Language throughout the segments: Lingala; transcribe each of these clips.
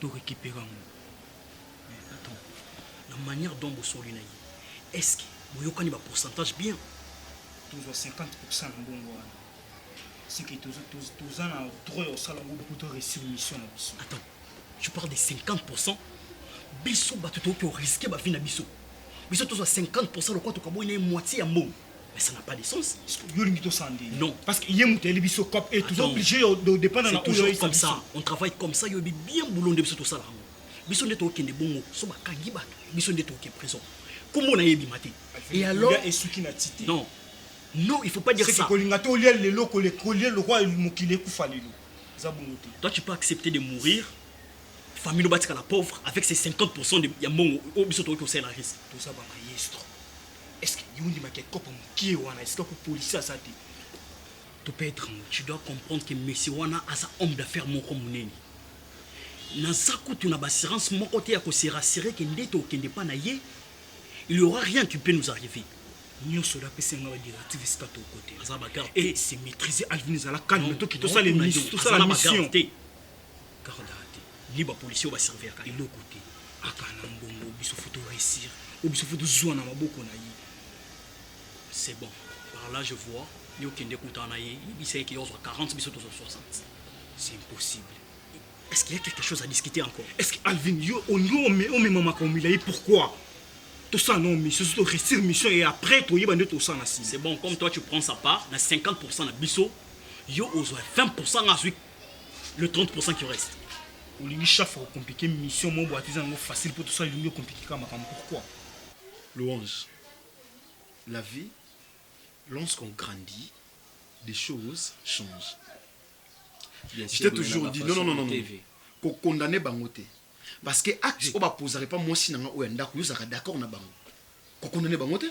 to récupérer. Mais attends, la manière dont vous sortez, est-ce que vous avez un pourcentage bien? Tous 50% de bon. C'est que tous ans droit au salon pour réussir mission. Attends, tu parles de 50%? Bisso ba tout qui risqué ba fin bisso. Bisso tous 50% le quoi tu kabo une moitié à mot. Mais ça n'a pas de sens. Non, parce qu'il y a un bisso cop et toujours obligé de dépendre de toujours comme ça. On travaille comme ça, il y a bien boulot de bisso tout ça là. Bisso de toke de bon so ba kagiba. Bisso de toke prison. Comment on a yebi maté? Et alors non. Non, il faut pas dire ça. C'est que l'ingato lié les locaux les colliers le roi il mokile kufalelo. Toi tu peux accepter de mourir. Famille la pauvre avec ses 50% de yamon au biso to ko c'est la risque. Tout ça ba maestro. Est-ce que yundi ma ke kopa mkie wana est-ce que pour police ça dit? Tu peux être tu dois comprendre que monsieur wana a sa homme d'affaires mon comme neni. Na saku tu na assurance mon côté ya ko se rassurer que ndeto kende pa na ye. Il y aura rien qui peut nous arriver. Nous cela peut se ngaba directive ska to côté. Ça ba garde et c'est maîtriser Alvin Zala calme to qui tout ça les missions tout ça la mission. Garde libre policier va servir à l'autre côté. Akana mbongo biso photo réussir. Ou biso photo zoa na maboko na yi. C'est bon. Par là je vois, yo kende kuta na yi, il qui y a 40 biso 60. C'est impossible. Est-ce qu'il y a quelque chose à discuter encore? Est-ce que Alvin yo on met maman comme il a pourquoi? Tout ça non mais c'est surtout réussir mission et après toi y bande tout ça na si. C'est bon comme toi tu prends sa part, na 50% na biso, yo ozo 20% ensuite le 30% qui reste. Ou les chefs ont compliqué mission mon boîte facile pour tout ça il compliqué comme pourquoi? Louange. La vie, lorsqu'on grandit, des choses changent. Je t'ai toujours dit non. Qu'on condamne bangote. Parce que acte on va poser pas moi si nanga ou enda ku yosaka d'accord na bango. Qu'on condamne bangote?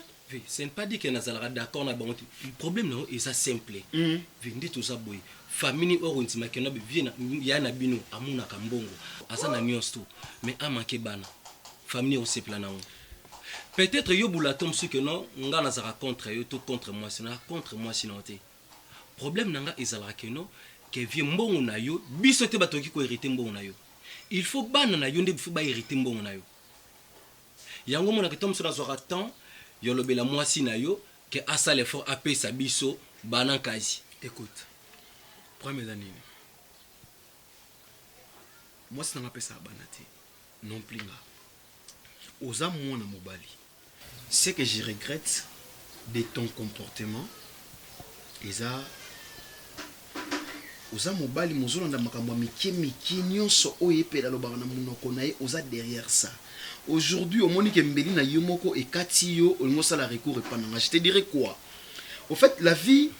C'est pas dit que nazalaka d'accord na bangote. Le problème non est ça simple. Vende tout ça boy. Famille orontima kena bien ya na bino amuna kambongo. Asa na nyonsto. Mais a manqué bana. Famille on se plana. Peut-être yo bulatom ce que non nga nazara contre yo tout contre moi sinon contre moi sinon té. Problème nanga ezalaka que non que vie mbongo na yo biso te batoki ko hériter mbongo na yo. Il faut bana na yo nde faut ba hériter mbongo na yo. Yango mona que tom sur azora temps yo lobela moi si na yo que asa l'effort a payé sa biso bana kazi. Écoute. Premier année. Moi c'est n'a pas ça banate. Non plus nga. Oza mona mobali. Ce que je regrette de ton comportement, Eza Oza mobali mozolanda makambo miki nyonso oyepela lobaka na munoko na ye oza derrière ça. Aujourd'hui au moni kembeli na yomoko et katiyo olingo sala recours et pananga. Je te dirais quoi? Au fait la vie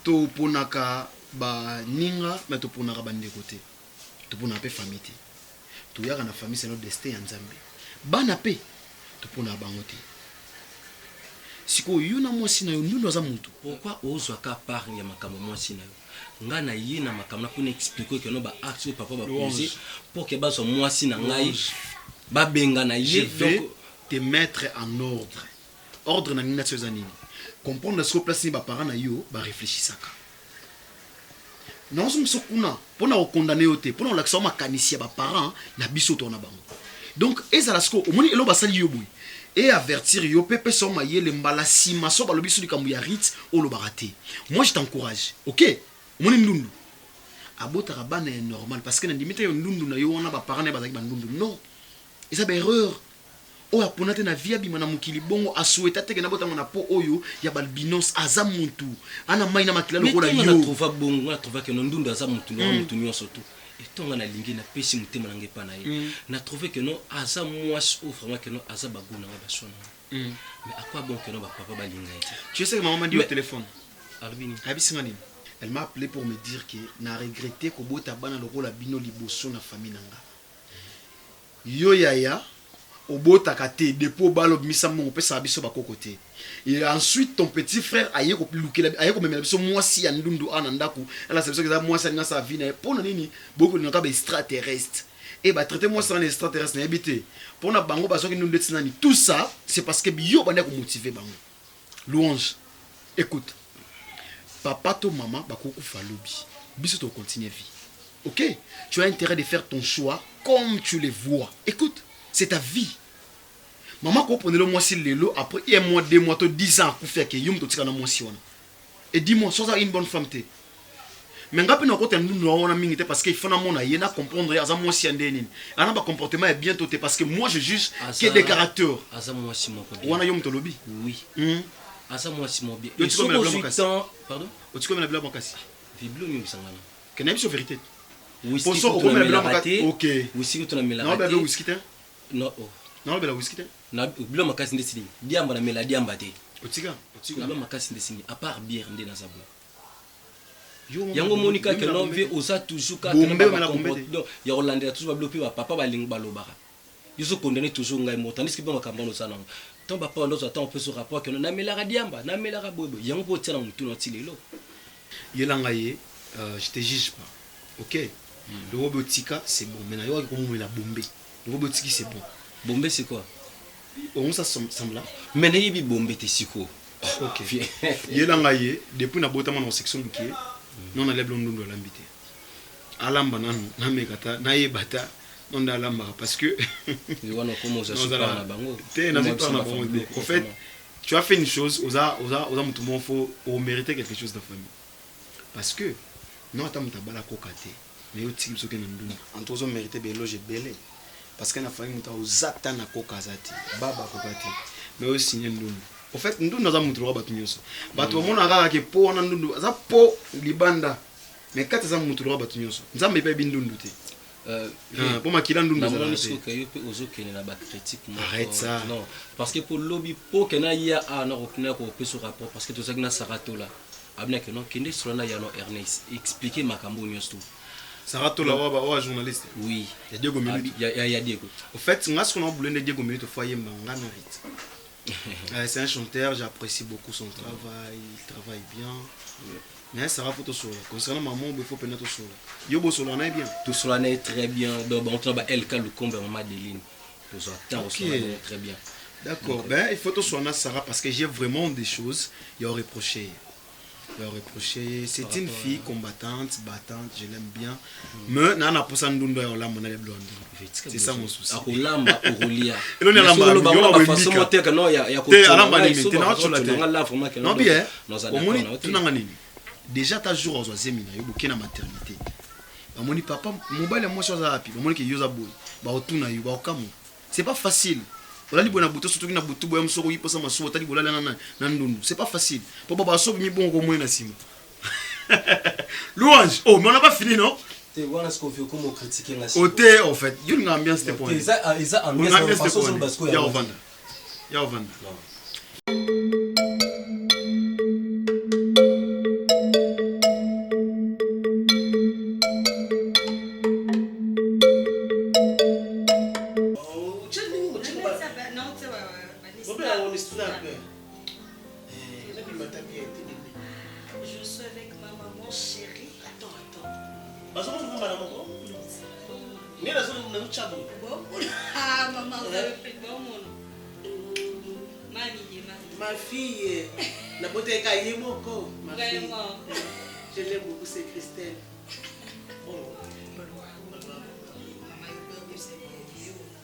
to ponaka ba ninga mais to ponaka bande côté. To ponaka pe famille te. To yaka na famille c'est notre destin en Zambie. Bana pe to pona bangote. Siko yuna mwasi na yo ndundo za muntu. Pourquoi ozwaka part ya makambo mwasi na yo? Nga na ye na makambo na pona expliquer que no ba action papa ba poser pour que ba so mwasi na ngai ba benga na ye. Je vais te mettre en ordre. Ordre na nina tsezanini. Comprendre ce que place ni ba parents na yo ba réfléchissaka. Non so msokuna pona ko condamner yote pona la ksa makanisi ya ba parents na biso to na bango. Donc ezalasko omoni elo basali yo boy et avertir yo pepe soma yele mbala sima so balobi so likambu ya rit o lo baraté. Moi je t'encourage. OK? Moni ndundu. Abota rabana est normal parce que na limite yo ndundu na yo wana ba parents na bazaki ba ndundu. Non. Eza ba erreur. O aponate na via bima na mukili bongo asueta teke na bota na po oyo ya balbinos aza muntu. Ana mai na makila lokola yo. Mais on trouva bongo, on trouva que ndundu aza muntu no muntu nyonso to. Et tant on a lingué na pesi mutema nange pa na ye. Na trouvé que non aza mwasi ou vraiment que non aza baguna nga basona. Mais à quoi bon que non ba papa ba linga ete? Tu sais que maman m'a dit au téléphone. Albini. Abisingani. Elle m'a appelé pour me dire que n'a regretté ko bota bana lokola bino liboso na famille nanga. Yo yaya obota kate depo balo misa mon pesa biso ba kokote. Et ensuite ton petit frère aye ko lukela aye ko memela biso mwasi ya ndundu anandaku ala c'est que ça mwasi ya ngasa vina pona nini boko nyoka ba extraterrestre et ba traiter moi sans extraterrestre na habité pona bango ba soki ndundu tsinani tout ça c'est parce que bio banda ko motiver bango. Louange écoute papa to maman ba ko kufa lobi biso to continuer vie Ok? Tu as intérêt de faire ton choix comme tu le vois. Écoute, c'est ta vie. Maman, quand on prend le mois si l'élo, après 1 mois, 2 mois, 10 ans, pour faire que yum to tika na mois si wana. Et dis-moi, sois une bonne femme t'es. Mais ngapi na kote ndu no wana mingi te parce qu'il faut na mona yena comprendre ya za mois si andeni. Ana ba comportement est bien toté parce que moi je juge que des caractères. Asa mois si mon bien. Wana yum to lobi. Oui. Asa mois si mon bien. Et tu connais la blague pardon? Tu connais la blague makasi. Viblo mi bisangana. Que n'a pas vérité. Oui, pour ça on la blague. OK. Oui, si tu na mela. Non, bébé whisky te. Non. Non, bébé whisky te. Na bilo makasi ndesini. Diamba na mela diamba te. Otika. Bilo makasi ndesini. À part bière ndé na zabo. Yango monika que non veut osa toujours ka donc ya Hollande toujours développer ba papa ba ling balobaka. Ils sont condamnés toujours ngai mo tandis que ba makambano sana. Tant papa ndo attend on peut ce rapport que na mela diamba, na mela bobo. Yango po tsana mutu no tilelo. Yelanga ye, je te juge pas. OK. Le robotika c'est bon. Maintenant yo ko mo la bombe. Le robotiki c'est bon. Bombe c'est quoi? On ça semble là. Mais yebi bombe te siko. OK. Yelanga ye depuis na botama na section bukier. Non allait blonde de l'ambité. Alamba nan na mekata na yebata non da alamba parce que wana komo za super na bango. Té na super na bango. En fait, tu as fait une chose, osa mutu mon faut mériter quelque chose de famille. Parce que non ata mutabala kokate. Mais yo tiki soke na nduna. Antozo mériter belo je belé. Parce que na famille muta ozata na kokazati. Baba kokati. Mais aussi nduna. En fait, nous avons montré batu nyonso. Batu omona kaka ke po na ndundu, za po libanda. Mais quand ça montré batu nyonso. Nzambe pe bindundu te. Pour makila ndundu za na ce que yo pe ozo kene na ba critique moi. Arrête ça. Non, parce que pour lobby po kena ya na okina ko pe sur rapport parce que to zakina sarato là. Abna que non kende sur na ya no Ernest expliquer makambo nyonso. Sarato là wa journaliste. Oui, il y a Diego minutes. Il y a Diego. En fait, ngas qu'on a voulu Diego minutes foyer manga na rit. C'est un chanteur, j'apprécie beaucoup son travail, il travaille bien. Mais ça va photo sur. Concernant maman, il faut peine tout sur. Yobo sur est bien. Tout cela est très bien. Donc on travaille LK le combat maman Deline. Tout ça très bien. D'accord. Ben il faut tout sur Sarah parce que j'ai vraiment des choses il a reproché. C'est une fille combattante, battante, je l'aime bien. Mais nana pour ça ndundo ya olamba na blonde. C'est ça mon souci. Akolamba orolia. Et on est là ba façon moteur non ya ko. Alamba ni maintenant sur la tête. Non bien. Au moins tu n'as nini. Déjà ta jour aux zemina yo bokena maternité. Ba moni papa mobile moi chose api. Ba moni ke yoza boy. Ba otuna yo ba okamu. C'est pas facile. Voilà li bona buto surtout na butu boya msoko yipo sama so tali bolala na ndundu. C'est pas facile. Pour baba so mi bon ko moins na sima. Louange. Oh, mais on n'a pas fini non? Tu vois ce qu'on fait comme critiquer la côté en fait, il y a une ambiance de point. Ils ambiance de façon parce que il y a Ovanda. Il y a Ovanda. Je suis avec ma maman chérie. Attends. Ah, maman, vous avez fait bon mon. Ma fille, la beauté est moko. Vraiment. Je l'aime beaucoup, c'est Christelle.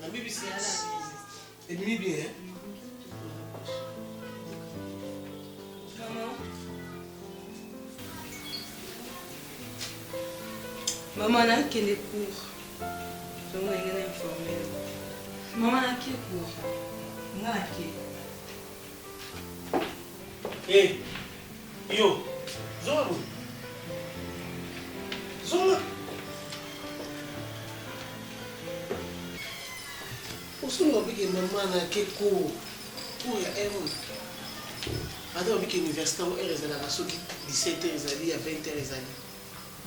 La Bible, c'est là. Et demi bien. Maman n'a qu'elle est court. Donc on est informé. Maman n'a qu'elle est court. Maman n'a qu'elle. Eh, yo, Zola. Aussi, on dit que maman n'a qu'elle est court. Pour y aller. Attends, on dit que l'université, elle est à la race 17h, il y a 20h.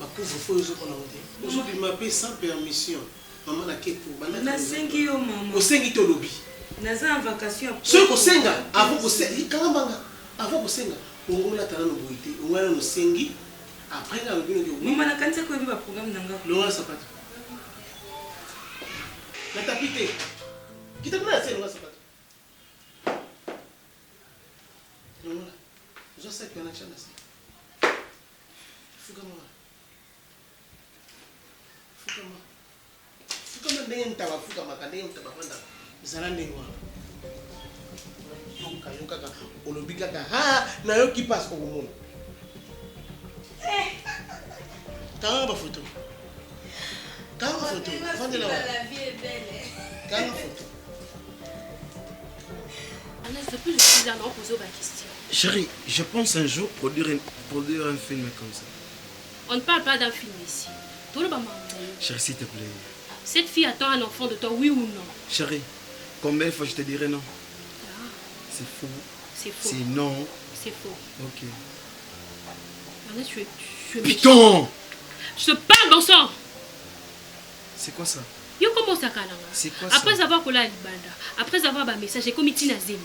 Ma couvre-feu qu'on a dit. Aujourd'hui, il m'appelle sans permission. Maman n'a qu'elle pour. Na sengi yo maman. Au sengi to lobby. Naza en vacation. Ce qu'on senga avant qu'on sengi, kalambanga. Avant qu'on senga, on a tana no boité, on a no sengi. Après la lobby no. Maman na kanisa ko biba programme nanga. Lola sapato. Na tapite. Kita kuna sel lola sapato. Lola. Je sais qu'on a chana ça. Fuga moi. ndenge mutabafukamaka ndenge mutabafandaka ezala ndenge wana yo kaka olobi kaka nayoki mpasi okomona kanga bafoto kanga foto fandela wana kanga foto. C'est plus le style là, non, poser ma question. Chérie, je pense un jour produire un film comme ça. On ne parle pas d'un film ici. Tout le maman. Chérie, s'il te plaît. Cette fille attend un enfant de toi, oui ou non? Chérie, combien de fois je te dirai non? C'est faux. C'est faux. C'est non. C'est faux. Ok. Anna, tu es Putain! Je te parle, bon sang! C'est quoi ça? Yo comment ça kalanga? C'est quoi ça? Après avoir collé à Libanda, après avoir un message, j'ai commis Tinazim.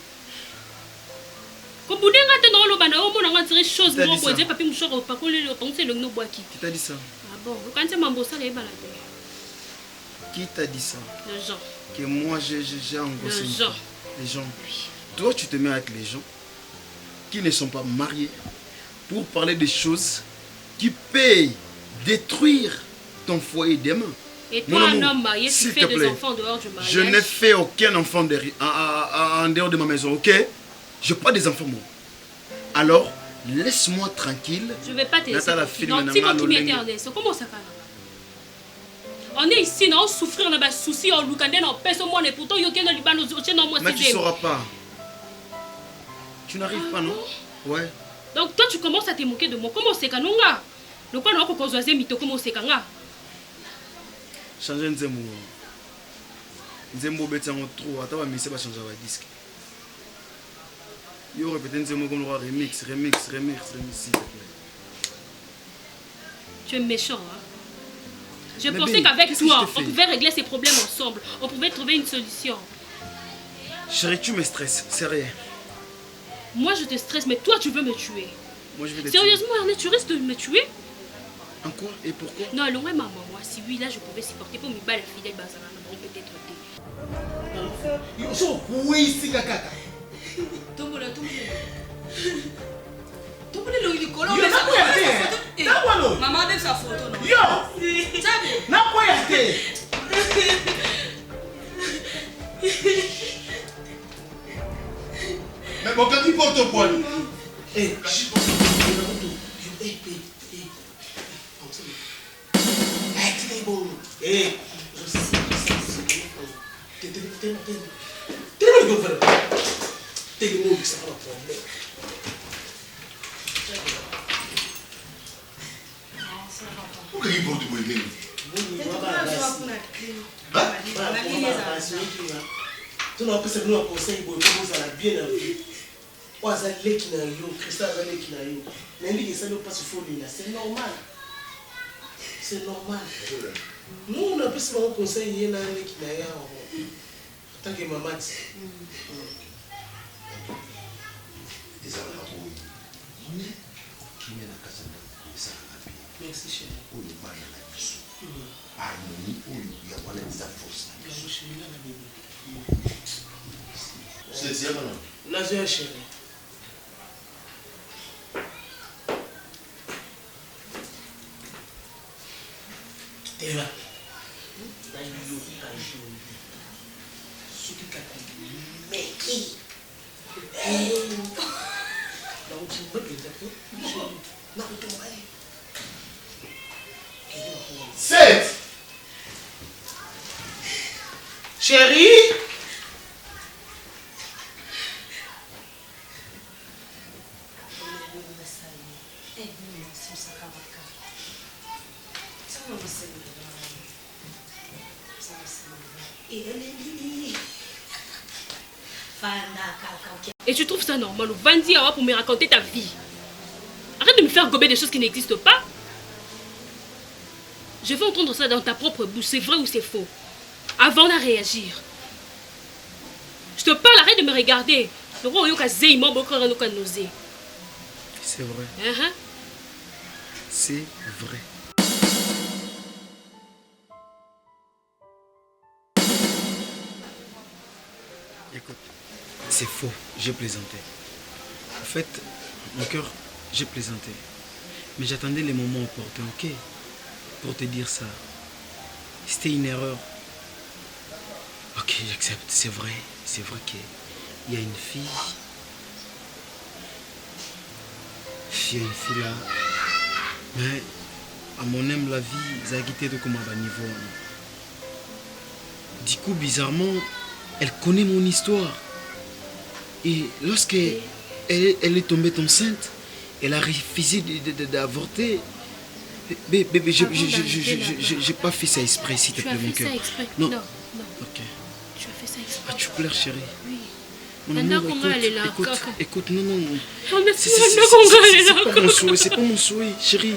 Comme vous n'avez pas de l'obana, au moins on a tiré chose pour moi, j'ai pas pu me choquer, pas qu'on le penser le boaki. Qui t'a dit ça? Ah bon, quand c'est mon bossa, il est baladé. Qui t'a dit ça? Les gens. Que moi j'ai angoissé. Les gens. Les gens. Toi, tu te mets avec les gens qui ne sont pas mariés pour parler des choses qui payent détruire ton foyer demain. Et toi, un homme marié, tu fais des enfants dehors du mariage. Je n'ai fait aucun enfant en dehors de ma maison, ok? Je n'ai pas des enfants, moi. Alors, laisse-moi tranquille. Je ne vais pas te laisser. Donc, si tu m'es éternel, comment ça va? On est ici, on souffre, on a des soucis, on loue, on pèse au monde, et pourtant, il y a des Liban, mais tu ne sauras pas. Tu n'arrives pas, non? Ouais. Donc, toi, tu commences à te moquer de moi. Comment c'est qu'on a? Le quoi, on a choisi mito, comment c'est qu'on a? Changer Nzembo. Nzembo bête en trop. Attends, mais c'est pas changer le disque. Yo répéter Nzembo comme le remix, s'il te plaît. Tu es méchant, hein? Je pensais qu'avec toi, on pouvait régler ces problèmes ensemble. On pouvait trouver une solution. Chérie, tu me stresses, c'est rien. Moi, je te stresse, mais toi, tu veux me tuer. Moi, je vais te Sérieusement, Ernest, tu risques de me tuer? En quoi et pourquoi? Non, loin maman, moi, si oui, là, je pouvais supporter pour me battre la fidèle Bazara, non, peut-être. Yo, so ici, kaka. Tombola. Tombola, il est collant. Yo, na quoi yate? Na quoi non? Maman avec sa photo, non? Yo! Na quoi yate? Mais bon, quand tu portes au poil. Eh, eh, je sais que ça, c'est Pourquoi il porte au poil? Tu n'as pas besoin de conseil pour ça bien en vie. Ou ça leki na yo, Christa ça leki na yo. N'importe qui ça ne passe faux là, c'est normal. C'est normal. Nous on a besoin de conseil y na leki na ya en tant que maman. Merci chérie. Harmonie ou ya wala za force. C'est ça non? La joie chérie. T'es là. Sept. Chérie. Et tu trouves ça normal ou Vandi pour me raconter ta vie? Arrête de me faire gober des choses qui n'existent pas. Je veux entendre ça dans ta propre bouche, c'est vrai ou c'est faux. Avant de réagir. Je te parle, arrête de me regarder. C'est vrai. C'est vrai. Écoute, c'est faux, j'ai plaisanté. En fait, mon cœur, j'ai plaisanté. Mais j'attendais les moments opportuns, ok? Pour te dire ça. C'était une erreur. Ok, j'accepte. C'est vrai qu'il y a une fille. Il y a une fille là. Mais à mon aime la vie, ça a quitté de comment à niveau. Du coup, bizarrement, elle connaît mon histoire. Et lorsque elle est tombée enceinte, elle a refusé d'avorter. Bébé, j'ai pas fait ça exprès, s'il te plaît, mon cœur. Non. Ok. Tu as fait ça exprès. Ah, tu pleures, chérie. Oui. Mon amour, écoute, non. C'est pas mon souhait, c'est pas mon souhait, chérie.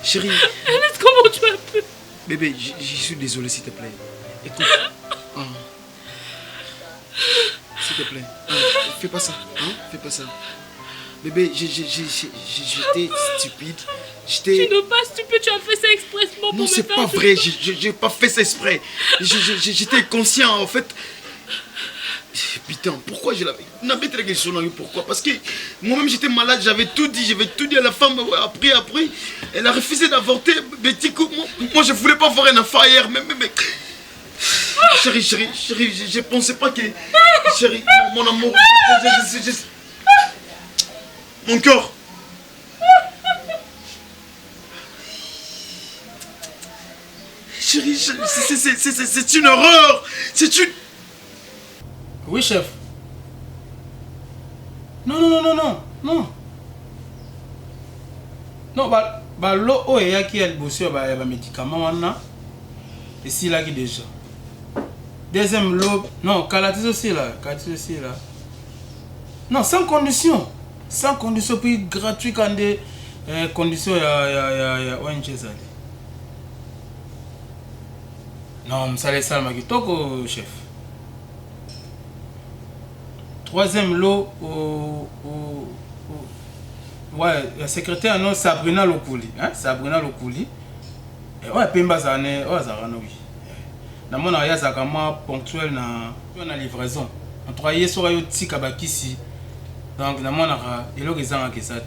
Ernest, comment tu as pu? Bébé, je suis désolé, s'il te plaît. Écoute. S'il te plaît. Fais pas ça. Fais pas ça. Bébé, j'étais stupide. Tu n'es pas stupide, tu as fait ça expressement pour non, me faire... Non, c'est pas vrai, j'ai pas fait ça exprès. J'étais conscient, en fait. Putain, pourquoi je l'avais... Pourquoi? Parce que moi-même, j'étais malade, j'avais tout dit à la femme. Après, elle a refusé d'avorter. Mais moi, je voulais pas avoir un enfant hier. Mais... Chérie, je pensais pas que... Chérie, mon amour, mon cœur. Chérie, c'est une horreur. C'est une... Oui, chef. Non. Non, l'eau est qui est bossé avec les médicaments. Et si là qui déjà. Deuxième l'eau. Non, Calatis aussi là. Non, sans condition. Sans condition, puis gratuit quand des conditions, il y a ONG. Non, ça laisse ça, chef. Troisième lot, ouais, la secrétaire, non, Sabrina Lokouli. Sabrina Lokouli. Ouais, Pemba Zane, ouais, Zarano, oui. Dans mon arrière, ça vraiment ponctuel dans la livraison. On travaille sur le petit kabakisi. Donc, dans mon arrière, il y a des gens qui sont là.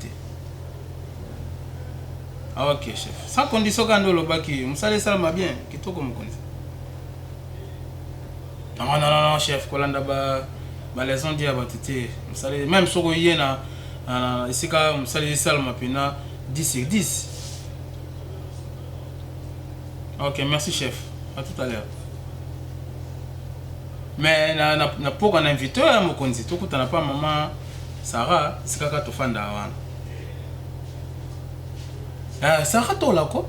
Ah, ok, chef. Sans condition, quand on a dit que ça va bien, qui tout comme on non, chef, Kolanda les gens disent même si il y a ici, on 10 sur 10. Ok, merci, chef. À tout à l'heure. Mais na pour qu'on invite à mon conzi, tout coup n'a pas maman Sarah, c'est quand tu fais d'avant. Sarah toi là quoi?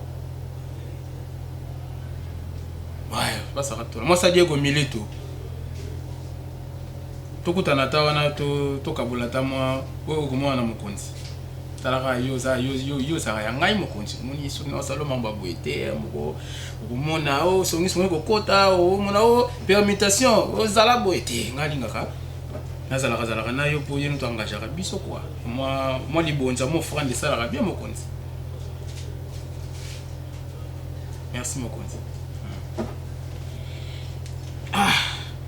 Ouais, pas Sarah toi. Moi ça Diego Milito. Tout coup na ta wana to kabulata moi, o comment na mon conzi. Talaka yo ça ya ngai mon conzi. Moni so na salo mamba boete mo mona o songi ko kota o mona o permutation o zala boete ngalingaka. Nazalaka na yo pour yenu to engagera biso quoi. Moi libonza mo frère de ça la bien mon conzi. Merci mon conzi.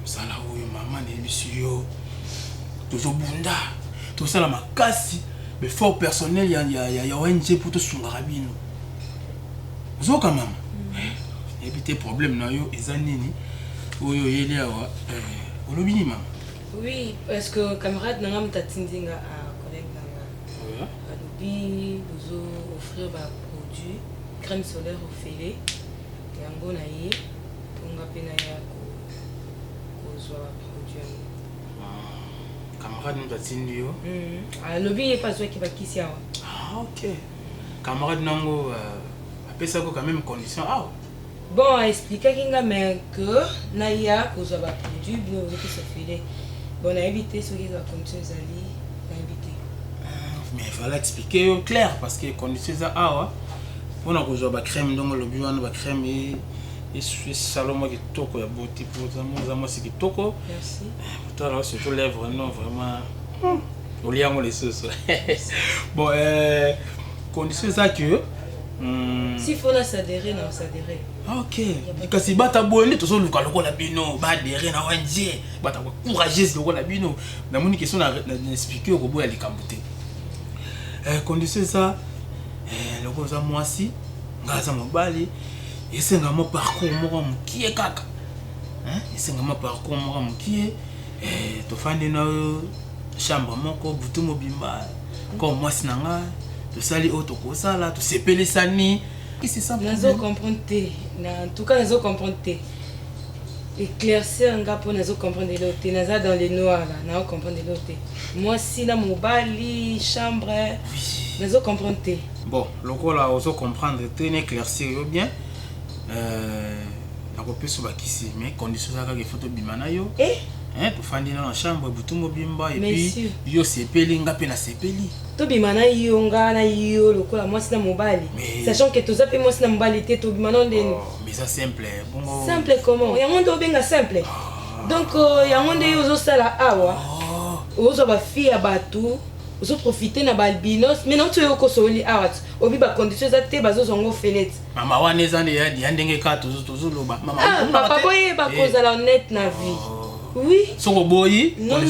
Sala oyo maman de bisio. Toujours bunda. Tout ça la makasi. Mais fort personnel, il y a ONG pour tout son rabino. Vous avez quand même. Éviter problème na yo ezanini. Oyo yeli awa. Olobini maman. Oui, parce que camarade n'a pas tindinga à collègue nanga. Alobi vous offrir ba produit crème solaire au filet. Yango na ye tonga pena ya ko zo produit. Camarade nous atindi yo. Alobi pas zo ki ba kisi awa. Ah OK. Camarade nango apesa ko quand même condition ah. Bon, à expliquer kinga mais que na ya ko zo ba produit bien vous se filet. Bon, on a évité ce qui est la condition zali, on a évité. Mais il fallait expliquer au clair parce que les conditions zali, on a besoin de crème, donc le bureau de crème et salon qui toko ya beauté pour moi c'est qui toko. Merci. Toi là surtout lèvres non vraiment. Au liant les sauces. Bon, conditions ça que s'il faut s'adhérer, non s'adhérer. Ok. Parce que bata bonne tout ça le calcul la bino, ba adhérer na ONG, bata courageuse le la bino. Na moni question na expliquer au bout ali kambuté. Condition ça le ko za moi si ngaza mobali esenga mo parcours moko mukie kaka. esengama parcours moko mokie tofandi na yo chambre moko butu mobimba comme mwasi na ngai tosali oyo tokosala tosepelisani nazo comprendre te en tout cas nazo comprendre te éclaircir nga mpo nazo comprendre eloko te naza dans les noirs là nazo comprendre eloko te mwasi na mobali chambre nazo comprendre te bon lokola ozo comprendre te na éclaircir yo bien nakopesa bakisi mais condition za kaka foto bima na yo tofandi na chambre butu mobimba et puis yo sepeli nga mpe na sepeli tobima na yo nga na yo lokola mwasi na mobali sachant que toza mpe mwasi na mobali te tobima na ndeni mais ça simple bongo simple comment yango nde obenga simple donc yango nde yo ozosala awa ozwa bafille ya bato ozoprofite na baalbinos maintenant toyo okosoli awa obi bacondition eza te bazozwango fenêtre mama wana eza nde ya ndenge kaka tozoloba papa boyeba kozala honnête na vie. Oui. Soko boyi, non, je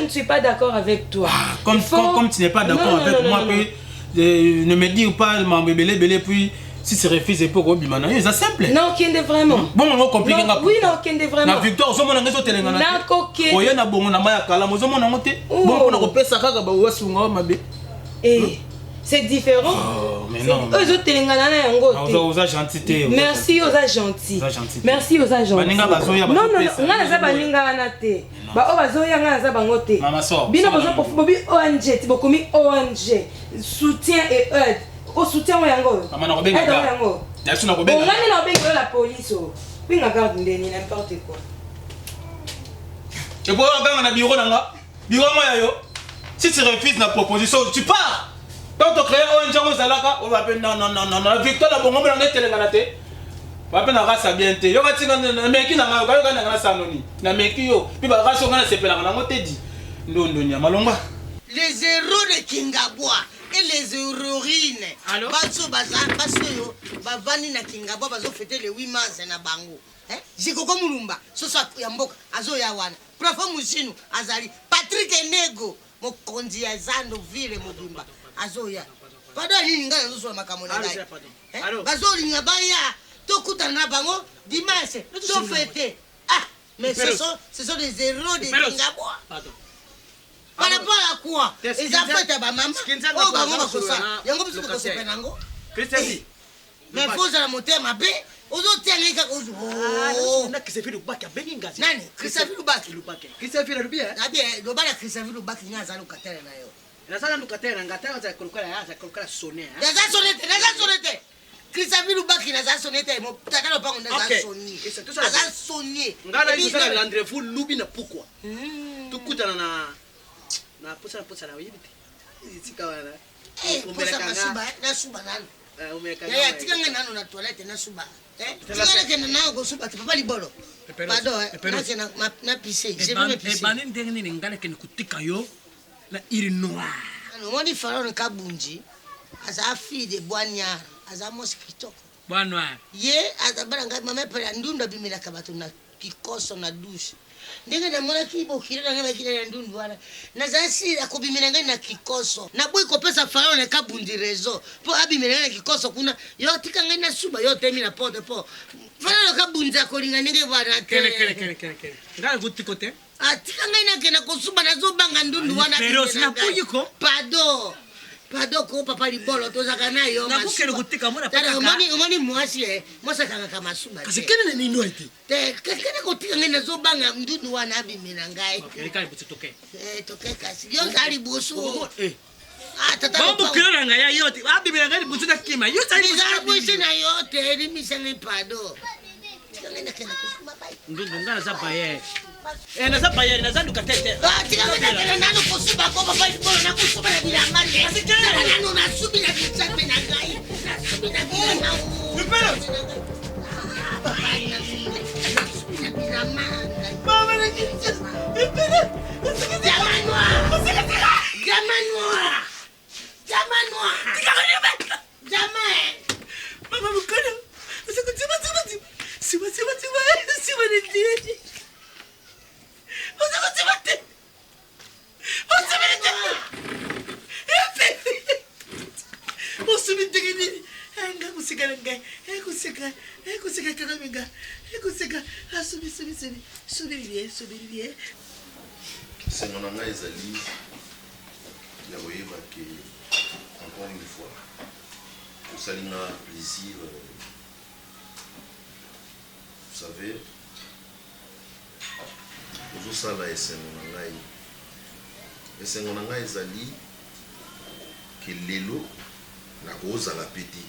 ne suis pas d'accord avec toi. Comme tu n'es pas d'accord avec moi, ne me dis pas belé puis si tu refuses pour Obimana, c'est simple. Non, qui est vraiment. Bon, on compliqué. Oui, non, qui est vraiment. La victoire, on a des autres éléments. Non, y a bon, on a mal à Kala, on a monté. Bon, on a repéré ça, c'est différent. Oh, mais non. Eux autres aux agents. Merci aux agents. Merci aux agents. Non, non, non, na baninga na te. Ba o bazoya nga za bangote. Bino bozo pour bobi ONG, ti bokomi ONG. Soutien et aide. Au soutien o yango. Mama na kobenga. Yasu na kobenga. Ngani na kobenga la police. Binga garde ndeni n'importe quoi. Tu peux regarder na bureau nanga. Bureau moya yo. Si tu refuses la proposition, tu pars. Quand tu crées ONG Mozalaka, on va appeler non. Victor la bongo na ngete ngana te. On va appeler na race bien te. Yo katinga na meki na ngayo kana ngana sanoni. Na meki yo. Puis ba race ngana sepela ngana ngote di. Ndondo nya malongwa. Les héros de Kingabwa et les héroïnes. Alors baso yo bavani na Kingabwa bazo fêter le 8 mars na bango. Jikoko Mulumba, soso ya mboka azo ya wana. Prof Musinu azali Patrick Enego mokonzi ya Zando ville mobimba. Azoya. Pardon nini ngana nzo makamona dai. Bazoli ngabaya tokuta na bango dimanche to fêter. Ah, mais ce sont des héros de Kingabwa. Par rapport à quoi? Ils affectent à maman. Oh bango bakosa. Yango biso ko sepenango. Christian. Mais faut ça monter ma bé. Ozo tianga ka ozo. Ah, na Christian Lubaki abenga. Nani? Christian Lubaki. Christian Lubaki. Ah bien, do bala Christian Lubaki nyaza lukatela na yo. Nazana lukatela ngata za kolukala sonné. Naza sonné. Christian Lubaki naza sonné mo takala pango naza sonné. Naza sonné. Ngala yusala Landre Fou lubi na pourquoi? Tukutana na posa na yibiti. Itika wana. Na suba nani? Ya tika ngana nano na toilette na suba. Tika ngana nano go suba papa libolo. Pardon, na pisser. Je veux me pisser. Bani ndenge ni ngala ke kutika yo. La iri noir. Alors, moi, il fallait que Kabunji, sa fille de Boignard, sa mosquito. Bois noir. Ye, Azabaranga, ma mère, elle a ndunda bimila kabatuna, qui cosse na douche. Ndenge na mwana kibokira na ngaba kila ndundu wala. Na zasi akobimila na kikoso. Na boy kopesa fallait na Kabunji rezo. Po abimila na kikoso kuna yo tika ngana suba yo temi na porte po. Fallait Kabunji akolinga ndenge bana te. Kele. Ngala gutikote. Atika ngana kena kosuba nazo banga ndundu wana. Pero sina puyiko. Pardon ko papa libolo tozaka nayo. Na kukele gutika mwana paka. Omoni mwasi mwasa kanga kama suba. Kasi kene ni ndo eti. Kene kotika ngana zo banga ndundu wana abimina ngai. Okay, kali butoke. Toke kasi. Yo kali boso. Tata. Mambo kila ngaya yote. Abimina ngai butuka kima. Yo tali butuka na yote ni misani pardon. Ngana kena kusuma bai. Ndundu ngana za baye. Na bayari na zandu katete. Tika ngana nanu kusuba ko papa libolo na kusuba na bila mali. Nanu na subi na kitsape na ngai. Na subi na bila na. Nipelo. Papa na subi na bila mali. Mama na kitsa. Nipelo. Jamanwa. Tika ngana. Jamai. Mama mkono. Usikutiba. Siwa ni kuseka kaka menga kuseka subiri bien sengo na ngai ezali ya koyeba ke encore une fois osalinga plaisir vous savez ozosala esengo na ngai ezali ke lelo nakozala pe te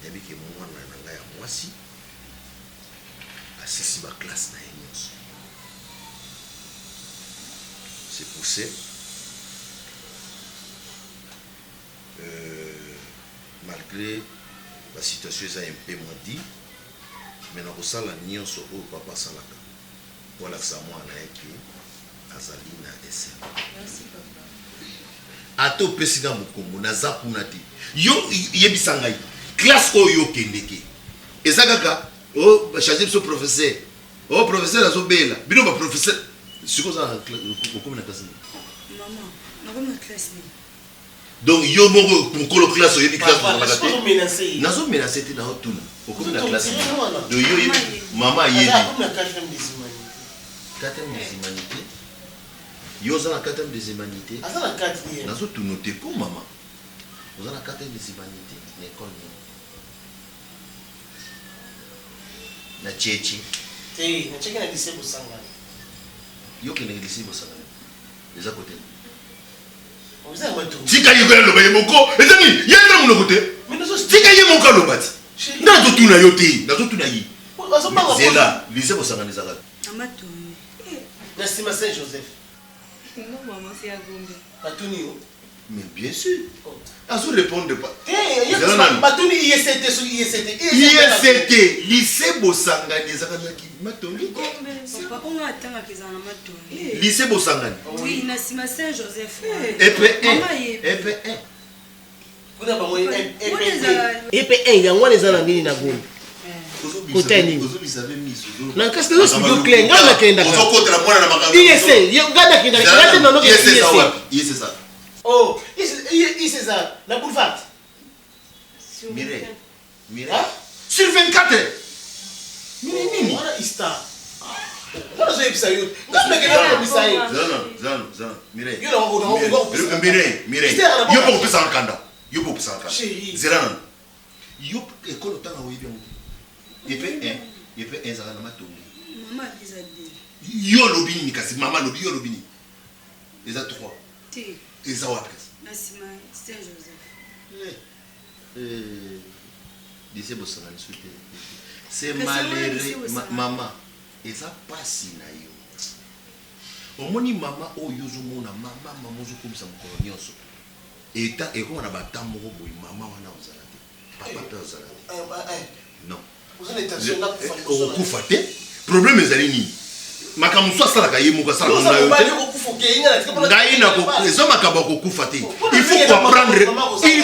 nayebi ke mwana na ngai ya mwasi asisi baklasse na ye nyonso. C'est poussé. Malgré la situation est un peu moins dit, mais nous avons la nion sur le papa Salaka. Voilà que ça moi qui Azalina dessin. Merci papa. Ato pesida mukombo na zapunati. Yo yebisangai. Classe oyo kendeke. Ezakaka o changer ce professeur. O professeur azobela. Bino ba professeur. C'est quoi ça comme la classe? Maman, on a classe. Donc yo mongo pour classe yo classe na la menacé. Nazo menacé te na otuna. Comme la classe. Donc yo maman yebi. Comme la quatrième des humanités. Quatrième des humanités. Yo za la quatrième des humanités. Asa la quatrième. Nazo tu noter pour maman. Vous la quatrième des humanités, l'école na chechi. Eh, na chechi na lycée Bosanga. Yo qui n'est lycée Bosanga. Les à côté. Vous avez moi tout. Tika yo ko loba yemoko, ezani, yenda mu côté. Mais nous sommes Tika yemoko lobati. Nazo tuna yo te, nazo tuna yi. C'est là, lycée Bosanga les ala. Amato. Merci ma Saint-Joseph. Non maman, c'est à Gombe. Patunio. Mais bien sûr. Azo répondre pas. Eh, Patuni IST sur IST. IST, lycée Bosanga les ala ki matongi. Papa, on a atteint à Kizana Mato. Lycée Bosanga. Oui, Nassima Saint-Joseph. EP1. Kuna ba moi EP1 yango les ala nini na Gombe. Côté nini? Na kasi na studio clé ngana kenda ka. Ozokota la mwana na makambo. IST, yo ngana kenda ka. Ngate nono ke IST. IST ça. Oh, ici ça, la boulevard. Mireille. Sur 24. Nini. Voilà Ista. Voilà ce que ça y est. Ngana kenda ko bisai. Zan. Mireille. Yo na Mireille. Yo pas opesa nkanda. Yo pas opesa nkanda. Chérie. Zeran. Yo école tanga oyibi mo. EP1 ça na matongi. Maman Isabelle. Yo lobini mikasi mama lobi yo lobini. Les a 3. T. Les a wapi? Nassima Saint-Joseph. Lycée Bosanga ni souté. C'est malheureux maman. Eza pasi na yo. Omoni mama oyo zomona mama zo komisa mokolo nyonso. Eta eko na batambo boy mama wana ozala te. Papa pe ozala te. Non. Vous avez intention là pour kufa te. Problème ezali ni. Makamuso asala ka yemo ka sala na yo. Ngai na ko ezo makaba ko kufa te. Il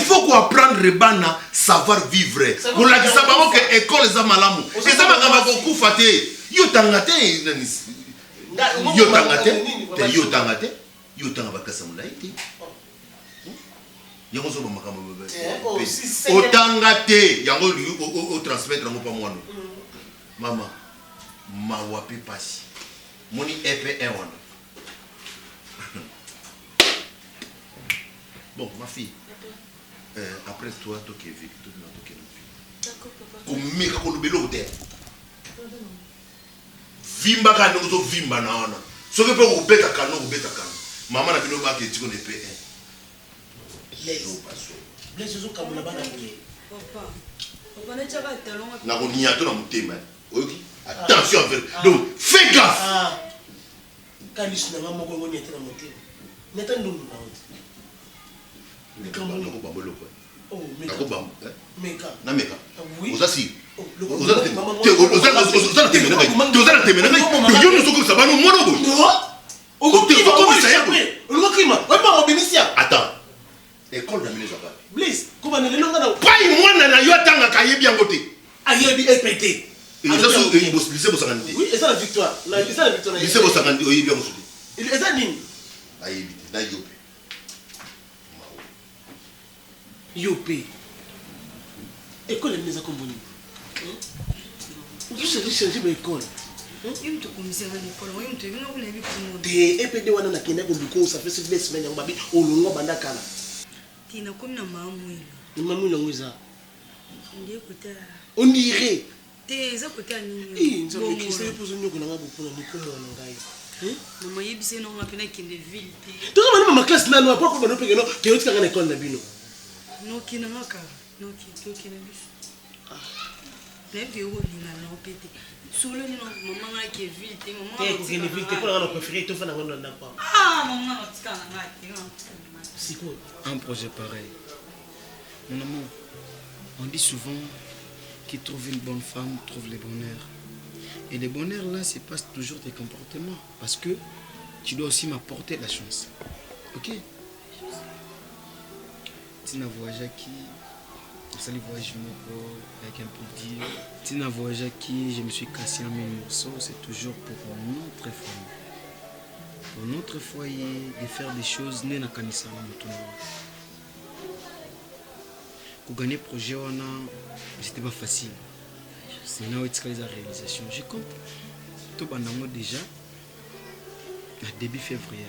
faut qu'on apprendre bana savoir vivre. Pour la kisa bango que école za malamu. Eza makaba ko kufa te. Yo tangate yo tanga bakasa mulaiti. Yango zo makambo bebe. Otangate yango o transmettre ngo pa mwana. Mama mawapi pasi. Moni EP1 wana. Bon, ma fille. Après toi, toi qui es vécu, toi qui es vécu. D'accord, papa. Kumika kolubelo te. Vimba ka nozo vimba na ona. Soki pe ko beta kano ko beta kano. Mama na bino ba ke tiko ne EP1. Blaise zo kamula bana boye. Papa. Papa na tshaka talon. Na ko niato na mutema. Oyoki? Attention avec. Donc, fais gaffe. Kalis na mama ko ngoni etena mutema. Neta ndundu na wote. Nikambo ko bambolo ko. Oh, meka. Ko bambo, meka. Na meka. Oui. Ozasi. Ozala temena. Yo no soko sabano mono boy. Attends. École na minezo ba. Blaise, comment ne longa na. Pai mwana na yo tanga kayebi yango te. Ayebi EPT. Lycée Bosanga ni. Oui, et ça la victoire. C'est ça la victoire. Lycée Bosanga ni oyebi yango te. Et ça nini? Ayebi na yope. Yope. École minezo komboni. ozochanger baekole Yo mtu kumisema ni pole, yo mtu yinga kuna biku mo. te epede wana nakenda koluko ça fait sur 2 semaines yango babi olongo banda kala Tina komi na mamu ile. ni mamu yango eza Ndiye kuta. on dirait Te eza kuta nini? nzambe Christ epozo nyoko na ngabo pona ni kombo na ngai Mama yebise no ngapena kende ville te. tozo bana mama classe nano apa ko bano pekeno ke yotika ngana école na bino No kina ngaka. No kina biso. Nebe yo linga no pete. Solo ni no mama ngaki ville te mama. te ko kene ville te ko na préféré to fana ngondo ndapa Mama ngatika ngaki. c'est quoi Un projet pareil. Mon amour, on dit souvent qui trouve une bonne femme trouve le bonheur. Et le bonheur là, c'est pas toujours tes comportements. Parce que tu dois aussi m'apporter la chance. Ok? Tu n'as voyagé qui? Ça les voyage avec un peu de dire. Tu n'as voyagé qui? Je me suis cassé en 1000 morceaux. C'est toujours pour notre famille. Pour notre foyer, de faire des choses n'est pas kanisa la moto. Pour gagner projet wana, c'était pas facile. C'est là où tu as la réalisation. Je compte. Tout bandango déjà début février.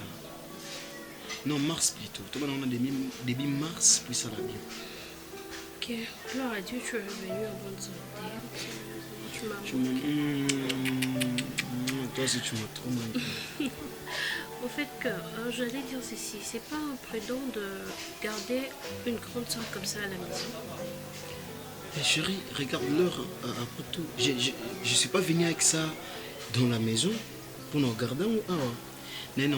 Non, mars plutôt. Tout bandango début mars puis ça va bien. Ok, alors adieu, tu es revenu en bonne santé. Tu m'as toi aussi tu m'as trop manqué. Au fait que j'allais dire ceci, c'est pas imprudent de garder une grande soeur comme ça à la maison. Mais chérie, regarde l'heure après tout. Je suis pas venu avec ça dans la maison pour nous regarder ou Nena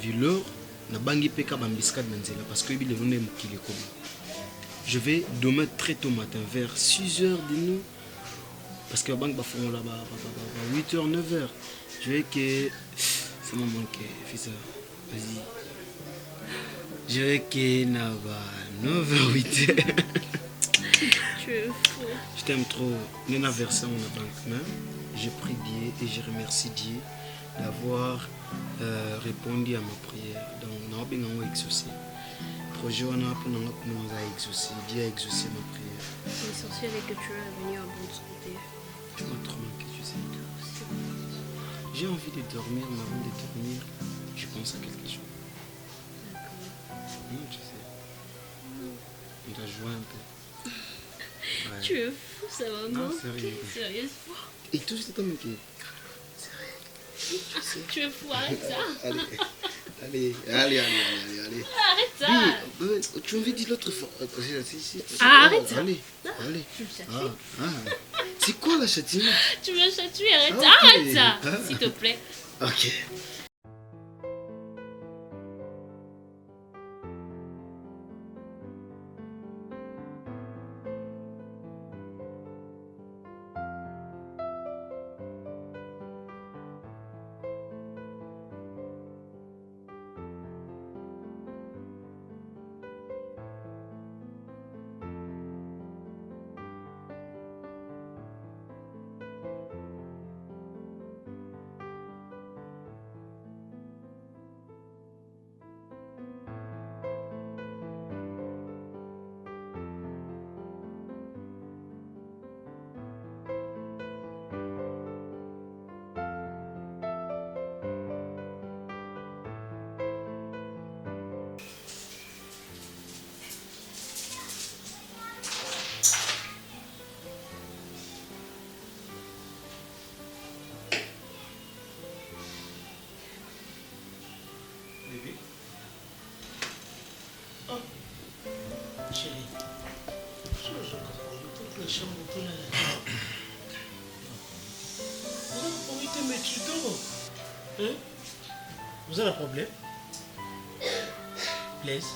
vu l'heure, na bangi peka bambiskat nanzela parce que il est mukile comme. Je vais demain très tôt matin vers 6h de nous parce que la banque va faire là-bas 8h 9h. Je vais que ça m'a manqué, fais ça. Vas-y. Je vais que na 9h 8h. Tu es fou. Je t'aime trop. Nena versé mon banque même. Je prie Dieu et je remercie Dieu d'avoir répondu à ma prière. Donc, nous avons exaucé. Projet on a pour nous exaucer. Dieu a exaucé ma prière. L'essentiel est que tu es venu en bonne santé. Tu m'as trop manqué, tu sais. J'ai envie de dormir, mais avant de dormir, je pense à quelque chose. D'accord. Tu sais. On doit jouer un peu. Ouais. Tu es fou, ça va manquer. Sérieusement. Et tout c'est comme que. Tu es fou, arrête ça. Allez. Arrête ça. Tu m'avais dit l'autre fois. Arrête ça. Allez. Tu me châties. C'est quoi la châtiment? Tu me châties, arrête ça. Okay. Arrête ça, s'il te plaît. Ok. Chérie, je comprends toute la chambre, tout là. Oui, mais tu dors. Hein? Vous avez un problème? Blaise.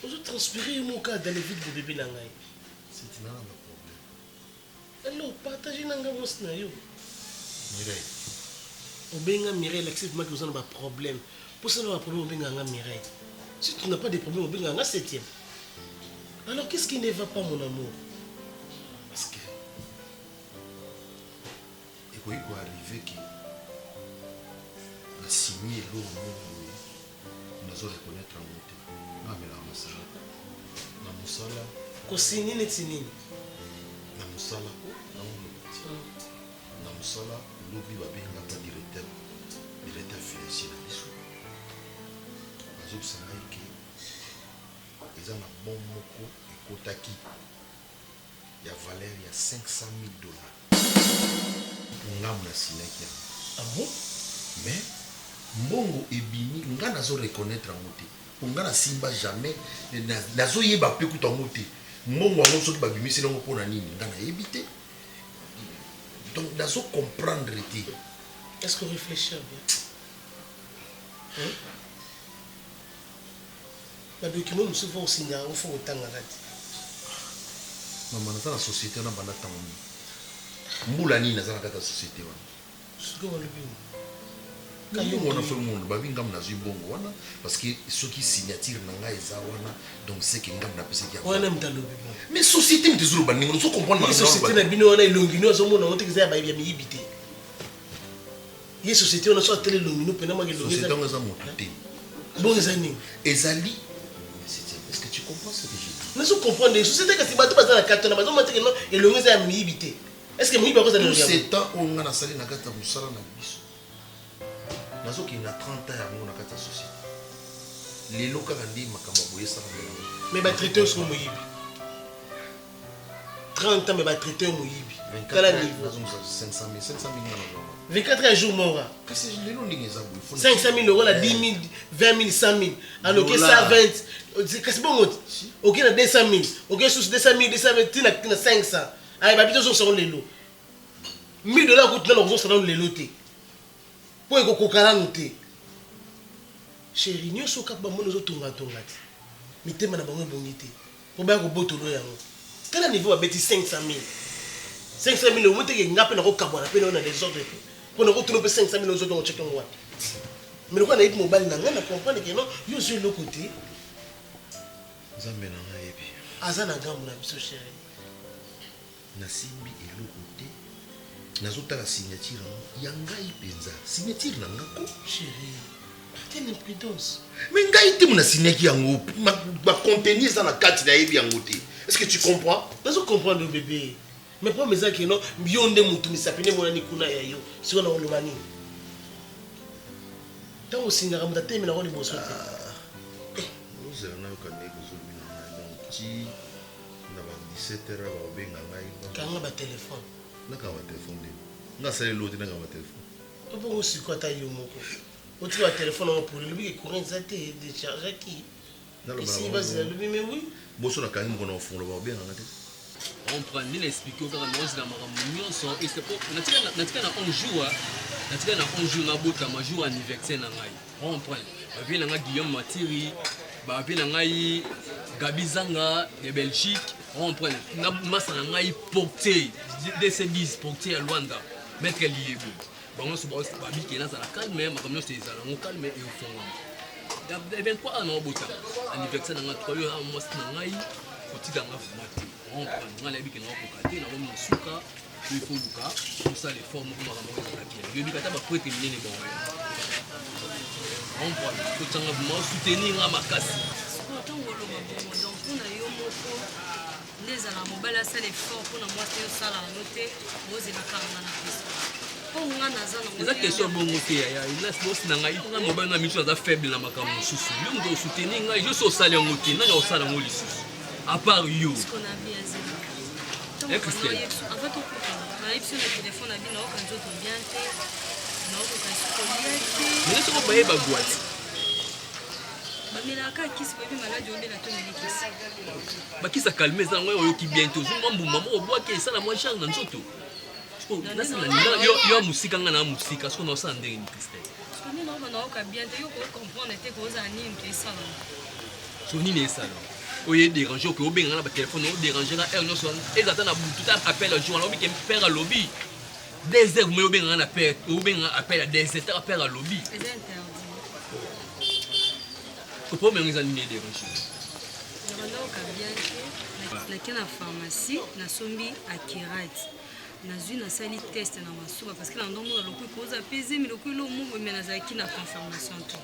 Vous avez transpiré mon cas dans les vides de bébé Nangaï. C'est un problème. Alors, partagez Nanga Mosnayo. Mireille. Obenga Mireille, accepte-moi que vous avez un problème. Pour ça, on a un problème, Obenga Mireille. Si tu n'as pas de problème, Obenga 7e. Alors, qu'est-ce qui ne va pas, mon amour? Parce que il faut arriver que la signer l'eau, nous allons reconnaître en monté. Ah, mais là, on a ça. kosinyi neti nini na mosala na mosala lobi babengaka directeur financier na biso azobisa ngai ke eza na bon moko ekotaki ya valeur ya 500 000 $ ngamu na sinaki yango mais mbongo ebimi nga nazoreconnaître yango te po nga nasimba jamais nazoyeba mpe kuta yango te mbongo yango soki babimisi nango mpona nini nga nayebi te donc nazocomprendre te. Est-ce que réfléchir bien badocument mosusu fo osinyaka ngo fo kotangaka te mama naza na société wana banda ntango nini mbula nini naza na kati ya société wana soki balobi kayomona fe mundu babi ngamu nazwi mbongo wana parce que soki signature na ngai eza wana donc c'est que ngamu napesaki wana mtalobi mais société mtezoloba ndenge ozo comprendre société na bino wana elongi no azomona ngo tekeza ya bayibi ya miyibi te ye société wana so atele elongi no mpena mwaka elongi société wana eza motu te bongo eza nini ezali est-ce que tu comprends ce que je dis nazo comprendre les sociétés kasi bato baza na katona bazo mateke no elongi eza ya miyibi te est-ce que miyibi akoza na elongi c'est temps oyo nga nasali na kati ya mosala na biso nazokende na 30 ans yango na kati ya société lelo kaka nde makambo boye esalamela mais batraité soko moyibi 30 ans mais batraité moyibi kala niveau 500 000 24 heures jour mora kasi lelo ndenge eza boye 500 000 € la 10 000 20 000 100 000 aloke 120 kasi bongo ok na 200 000 ok sous 200 000 tina 500 ay babito zo soko lelo 1000 $ kutina na zo soko lelo te po ekokoka nanu te chéri nyonso kaka bamoni ozotongatonga te mitema na bango ebongi te po baya kobotolo yango tala niveau babeti 500 000 omoteke nga mpe nakokabwana mpe na desordre te mpo nakotuna mpe 500 000 ozotongo ceke ngo wapi mais lokola nayebi mobali na ngai na comprendre ke non yo ozwi eloko te nzambe na ngai yebi aza na ngambo na biso chéri nasimbi eloko te nazotala signature ya ngai mpenza signature na ngako chéri telle imprudence mais ngai te mona signaki yango bacontenu eza na kati nayebi yango te est-ce que tu comprends nazo comprendre bébé mais problème eza ke no yo nde motu misapi nde monani kuna ya yo siko na oloba nini ntango osingaka moto atemi nango liboso te ozela nayoka ndenge ozolobi na ngai donc ti na ba 17 heures baobenga ngai kanga batelefone nakanga batelefone nde nga asaleli te nakanga batelefone obongo siko ata yo moko otika batelefone yango pour elobi ke courant eza te déchargeaki esi bazela lobi mais oui boso nakangi moko na ofungola baobenga nga te on prend nini expliquer kaka naozela makambo nyonso natika na 11 jours nabotama jour anniversaire na ngai on prend bavie na ngai Guillaume Matiri bavie na ngai Gabi Zanga de Belgique on prend na masa na ngai porté DC10 porté ya Luanda maître Liebo bango so babiki nazala calme makambo nyonso ezala ngo calme et ofongama 23 ans na obotama anniversaire na ngai 3 jours mwasi na ngai kotika nga vraiment on prend nga na biki na koka te na komi suka il faut luka pour ça les formes comme makambo ezala bien yo bika ta ba prêtre minene bon on prend ko tanga vraiment soutenir nga makasi ntango oloba bongo donc mpona yo moko nde ezala mobali asala effort mpona mwasi osala yango te ozelaka nga na biso mpo nga naza nango eza question bongo te bosi na ngai nga mobali na miso aza faible na makambo mosusu yo moto osoutenir ngai yo so osala yango te nani osala yango lisusu à part yo mais soko bayeba boîte bamelaka kisi boyebi maladi obela to meli kisi bakisa calme eza nango oyoki bien te ozomwa mbuma moko obwaki esala mwa charge na nzoto yo mosika nga na mosika soko naosala ndenge ni kristel naoka bien te yo kocomprendre te kozala nini mpe esala so nini esala oye déranger oke obenga na batelefone odéranger nga heure nyonso ezata na butu ta appel jour wana obike père alobi 2 heures moye obenga na père obenga appel à 2 heures ta père alobi ko menga eza nini déranger naoka bien te nake na pharmacie nasombi akirate nazwi nasali test na masuba parce que na ndomona loko ekoza pese mi loko elo mongo me nazalaki na confirmation te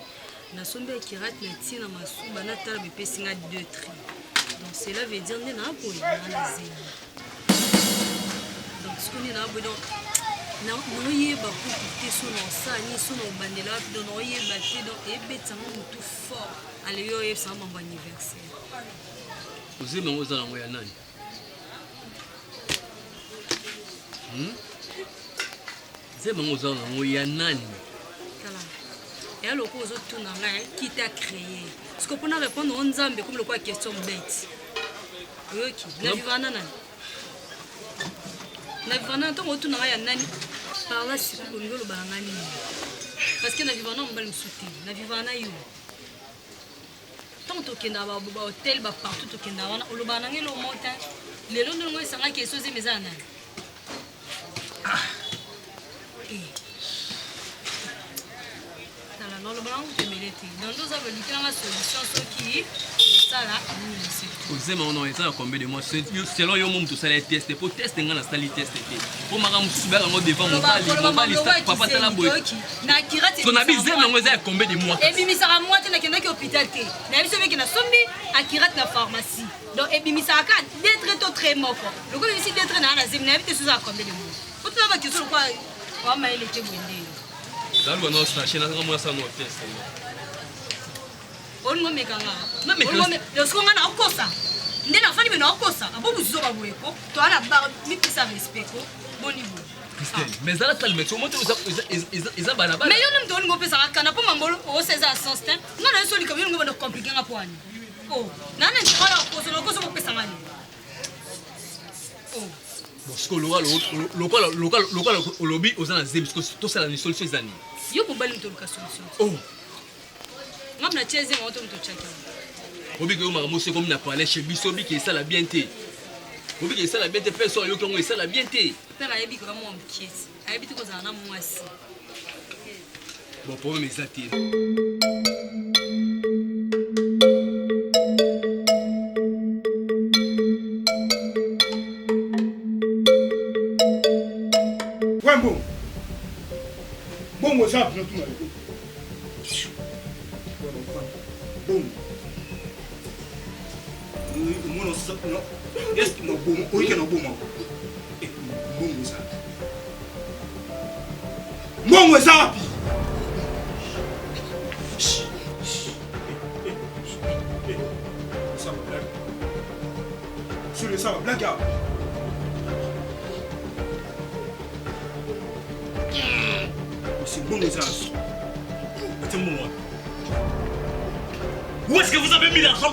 nasombi akirate na tie na masuba natala bepesinga 2 tri Donc cela veut dire que nous avons donc ce qu'on a donc nous avons beaucoup sur nos sani sur nos bandela donc nous avons battu donc et bétamo tout fort allez yo et ça mon anniversaire vous aimez aux gens ya nani c'est mon aux gens ya nani kala et alors aux autres tout nanga qui t'a créé ce qu'on peut répondre on nzambe comme le quoi question bête OK na vivana nani na vivana to tout nanga ya nani par là c'est pour ngolo bangani parce que na vivana on va me soutenir na vivana yo tant que na ba hôtel ba partout que na wana oloba na ngelo monta lelo ndongo sanga question zimezana non le blanc de milité donc nous avons dit la solution ce qui ça là vous aimez on est combien de mois selon yo mom tout ça les tester pour tester ngana sali tester pour mara musubaka ngo devant mon bali papa tala boy na kirati son abi zeme ngo za combien de mois et bimi sara mois te na kenda ki hôpital te na biso meki na sombi akirat na pharmacie donc et bimi sara ka d'être très moko le ko ici d'être na zeme na bite sous à combien de mois pour tout va que sur quoi wa ma ile te bwende Zalwa no station na ngamo sa no test. Ongo mekanga. Na mekanga. Le skonga na okosa. Ndena fani beno okosa. Abo buzo ba boyeko. To ala ba mi pisa respect ko. Bon niveau. Christelle, mais ça la calme, tu montes ils bana bana. Mais yo nem to ngo pesa kana po mambolo o seza sans temps. Ngana so lika yo ngo ba compliquer nga poani. Oh, nana ntsala okoso lokoso mo pesa ngani. Oh. Parce que local au lobby aux ans parce que tout ça la solution des années. Yo pour bali mtoluka solution. Oh. Ngam na cheze ma auto mtochaka. Obi que ma monsieur comme na parlé chez Bisobi qui ça la bien té. Obi que ça la bien té personne yo qui ça la bien té. Père ayebi ko mo mkiesi. Ayebi ko za na mwasi. Bon problème exacté. Bon, bon, ça, bon. Est-ce que bon, oui, que non bon, bon, ça. Bon, ça. Ça va blague. Sur le ça va blague. C'est bon les as. Où est-ce que vous avez mis l'argent?